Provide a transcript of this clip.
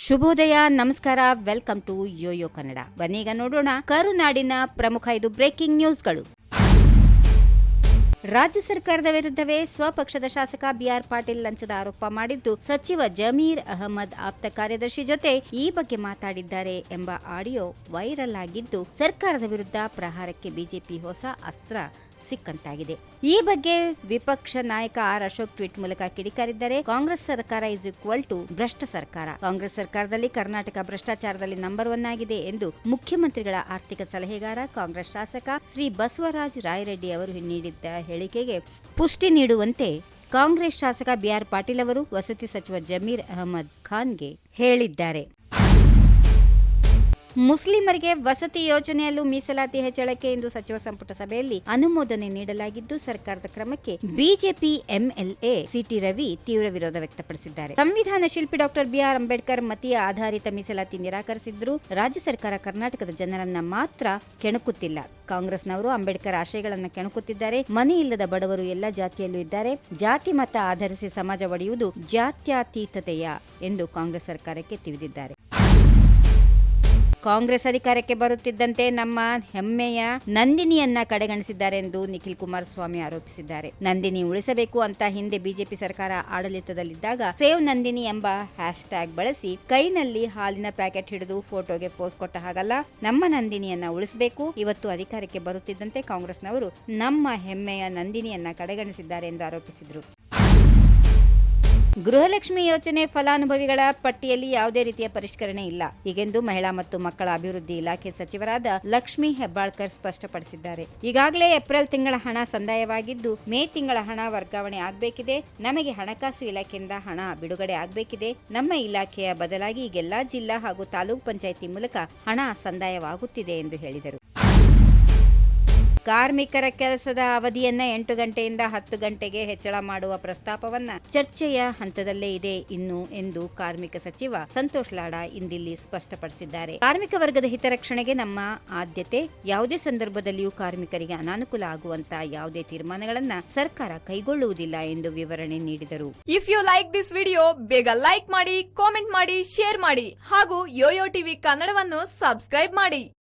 ಶುಭೋದಯ, ನಮಸ್ಕಾರ, welcome to Yoyo Kannada. ಬನ್ನೀಗ ನೋಡೋಣ ಕರುನಾಡಿನ ಪ್ರಮುಖ 5 ಬ್ರೇಕಿಂಗ್ ನ್ಯೂಸ್ಗಳು. ರಾಜ್ಯ ಸರ್ಕಾರದ ವಿರುದ್ಧವೇ ಸ್ವಪಕ್ಷದ ಶಾಸಕ ಬಿಆರ್ ಪಾಟೀಲ್ ಲಂಚದ ಆರೋಪ ಮಾಡಿದ್ದು, ಸಚಿವ ಜಮೀರ್ ಅಹಮದ್ ಆಪ್ತ ಕಾರ್ಯದರ್ಶಿ ಜೊತೆ ಈ ಬಗ್ಗೆ ಮಾತಾಡಿದ್ದಾರೆ ಎಂಬ ಆಡಿಯೋ ವೈರಲ್ ಆಗಿದ್ದು, ಸರ್ಕಾರದ ವಿರುದ್ಧ ಪ್ರಹಾರಕ್ಕೆ ಬಿಜೆಪಿ ಹೊಸ ಅಸ್ತ್ರ ಸಿಕ್ಕಂತಾಗಿದೆ. ಈ ಬಗ್ಗೆ ವಿಪಕ್ಷ ನಾಯಕ ಆರ್ ಅಶೋಕ್ ಟ್ವೀಟ್ ಮೂಲಕ ಕಿಡಿಕಾರಿದ್ದಾರೆ. ಕಾಂಗ್ರೆಸ್ ಸರ್ಕಾರ ಇಸ್ ಈಕ್ವಲ್ ಟು ಭ್ರಷ್ಟ ಸರ್ಕಾರ. ಕಾಂಗ್ರೆಸ್ ಸರ್ಕಾರದಲ್ಲಿ ಕರ್ನಾಟಕ ಭ್ರಷ್ಟಾಚಾರದಲ್ಲಿ ನಂಬರ್ 1 ಆಗಿದೆ ಎಂದು ಮುಖ್ಯಮಂತ್ರಿಗಳ ಆರ್ಥಿಕ ಸಲಹೆಗಾರ ಕಾಂಗ್ರೆಸ್ ಶಾಸಕ ಶ್ರೀ ಬಸವರಾಜ ರಾಯರೆಡ್ಡಿ ಅವರು ನೀಡಿದ್ದ ಹೇಳಿಕೆಗೆ ಪುಷ್ಟಿ ನೀಡುವಂತೆ ಕಾಂಗ್ರೆಸ್ ಶಾಸಕ ಬಿಆರ್ ಪಾಟೀಲ್ ಅವರು ವಸತಿ ಸಚಿವ ಜಮೀರ್ ಅಹಮದ್ ಖಾನ್ಗೆ ಹೇಳಿದ್ದಾರೆ. ಮುಸ್ಲಿಮರಿಗೆ ವಸತಿ ಯೋಜನೆಯಲ್ಲೂ ಮೀಸಲಾತಿ ಹೆಚ್ಚಳಕ್ಕೆ ಇಂದು ಸಚಿವ ಸಂಪುಟ ಸಭೆಯಲ್ಲಿ ಅನುಮೋದನೆ ನೀಡಲಾಗಿದ್ದು, ಸರ್ಕಾರದ ಕ್ರಮಕ್ಕೆ ಬಿಜೆಪಿ ಎಂಎಲ್ಎ ಸಿಟಿ ರವಿ ತೀವ್ರ ವಿರೋಧ ವ್ಯಕ್ತಪಡಿಸಿದ್ದಾರೆ. ಸಂವಿಧಾನ ಶಿಲ್ಪಿ ಡಾಕ್ಟರ್ ಬಿಆರ್ ಅಂಬೇಡ್ಕರ್ ಮತೀಯ ಆಧಾರಿತ ಮೀಸಲಾತಿ ನಿರಾಕರಿಸಿದ್ರು. ರಾಜ್ಯ ಸರ್ಕಾರ ಕರ್ನಾಟಕದ ಜನರನ್ನ ಮಾತ್ರ ಕೆಣಕುತ್ತಿಲ್ಲ. ಕಾಂಗ್ರೆಸ್ನವರು ಅಂಬೇಡ್ಕರ್ ಆಶಯಗಳನ್ನು ಕೆಣಕುತ್ತಿದ್ದಾರೆ. ಮನೆ ಇಲ್ಲದ ಬಡವರು ಎಲ್ಲ ಜಾತಿಯಲ್ಲೂ ಇದ್ದಾರೆ. ಜಾತಿ ಮತ ಆಧರಿಸಿ ಸಮಾಜ ಒಡೆಯುವುದು ಜಾತ್ಯತೀತತೆಯ ಎಂದು ಕಾಂಗ್ರೆಸ್ ಸರ್ಕಾರಕ್ಕೆ ತಿವಿದಿದ್ದಾರೆ. ಕಾಂಗ್ರೆಸ್ ಅಧಿಕಾರಕ್ಕೆ ಬರುತ್ತಿದ್ದಂತೆ ನಮ್ಮ ಹೆಮ್ಮೆಯ ನಂದಿನಿಯನ್ನ ಕಡೆಗಣಿಸಿದ್ದಾರೆ ಎಂದು ನಿಖಿಲ್ ಕುಮಾರಸ್ವಾಮಿ ಆರೋಪಿಸಿದ್ದಾರೆ. ನಂದಿನಿ ಉಳಿಸಬೇಕು ಅಂತ ಹಿಂದೆ ಬಿಜೆಪಿ ಸರ್ಕಾರ ಆಡಳಿತದಲ್ಲಿದ್ದಾಗ ಸೇವ್ ನಂದಿನಿ ಎಂಬ ಹ್ಯಾಶ್ಟ್ಯಾಗ್ ಬಳಸಿ ಕೈನಲ್ಲಿ ಹಾಲಿನ ಪ್ಯಾಕೆಟ್ ಹಿಡಿದು ಫೋಟೋಗೆ ಪೋಸ್ ಕೊಟ್ಟ ಹಾಗಲ್ಲ, ನಮ್ಮ ನಂದಿನಿಯನ್ನ ಉಳಿಸಬೇಕು. ಇವತ್ತು ಅಧಿಕಾರಕ್ಕೆ ಬರುತ್ತಿದ್ದಂತೆ ಕಾಂಗ್ರೆಸ್ನವರು ನಮ್ಮ ಹೆಮ್ಮೆಯ ನಂದಿನಿಯನ್ನ ಕಡೆಗಣಿಸಿದ್ದಾರೆ ಎಂದು ಆರೋಪಿಸಿದರು. ಗೃಹಲಕ್ಷ್ಮಿ ಯೋಜನೆ ಫಲಾನುಭವಿಗಳ ಪಟ್ಟಿಯಲ್ಲಿ ಯಾವುದೇ ರೀತಿಯ ಪರಿಷ್ಕರಣೆ ಇಲ್ಲ, ಹೀಗೆಂದು ಮಹಿಳಾ ಮತ್ತು ಮಕ್ಕಳ ಅಭಿವೃದ್ಧಿ ಇಲಾಖೆ ಸಚಿವರಾದ ಲಕ್ಷ್ಮೀ ಹೆಬ್ಬಾಳ್ಕರ್ ಸ್ಪಷ್ಟಪಡಿಸಿದ್ದಾರೆ. ಈಗಾಗಲೇ ಏಪ್ರಿಲ್ ತಿಂಗಳ ಹಣ ಸಂದಾಯವಾಗಿದ್ದು, ಮೇ ತಿಂಗಳ ಹಣ ವರ್ಗಾವಣೆ ಆಗಬೇಕಿದೆ. ನಮಗೆ ಹಣಕಾಸು ಇಲಾಖೆಯಿಂದ ಹಣ ಬಿಡುಗಡೆ ಆಗಬೇಕಿದೆ. ನಮ್ಮ ಇಲಾಖೆಯ ಬದಲಾಗಿ ಈಗೆಲ್ಲಾ ಜಿಲ್ಲಾ ಹಾಗೂ ತಾಲೂಕು ಪಂಚಾಯಿತಿ ಮೂಲಕ ಹಣ ಸಂದಾಯವಾಗುತ್ತಿದೆ ಎಂದು ಹೇಳಿದರು. ಕಾರ್ಮಿಕರ ಕೆಲಸದ ಅವಧಿಯನ್ನ 8 ಗಂಟೆಯಿಂದ 10 ಗಂಟೆಗೆ ಹೆಚ್ಚಳ ಮಾಡುವ ಪ್ರಸ್ತಾಪವನ್ನ ಚರ್ಚೆಯ ಹಂತದಲ್ಲೇ ಇದೆ ಇನ್ನು ಎಂದು ಕಾರ್ಮಿಕ ಸಚಿವ ಸಂತೋಷ್ ಲಾಡಾ ಇಂದಿಲ್ಲಿ ಸ್ಪಷ್ಟಪಡಿಸಿದ್ದಾರೆ. ಕಾರ್ಮಿಕ ವರ್ಗದ ಹಿತರಕ್ಷಣೆಗೆ ನಮ್ಮ ಆದ್ಯತೆ. ಯಾವುದೇ ಸಂದರ್ಭದಲ್ಲಿಯೂ ಕಾರ್ಮಿಕರಿಗೆ ಅನಾನುಕೂಲ ಆಗುವಂತ ಯಾವುದೇ ತೀರ್ಮಾನಗಳನ್ನ ಸರ್ಕಾರ ಕೈಗೊಳ್ಳುವುದಿಲ್ಲ ಎಂದು ವಿವರಣೆ ನೀಡಿದರು. If you like this video, ಬೇಗ ಲೈಕ್ ಮಾಡಿ, ಕಾಮೆಂಟ್ ಮಾಡಿ, ಶೇರ್ ಮಾಡಿ ಹಾಗೂ ಯೋಯೋ ಟಿವಿ ಕನ್ನಡವನ್ನು ಸಬ್ಸ್ಕ್ರೈಬ್ ಮಾಡಿ.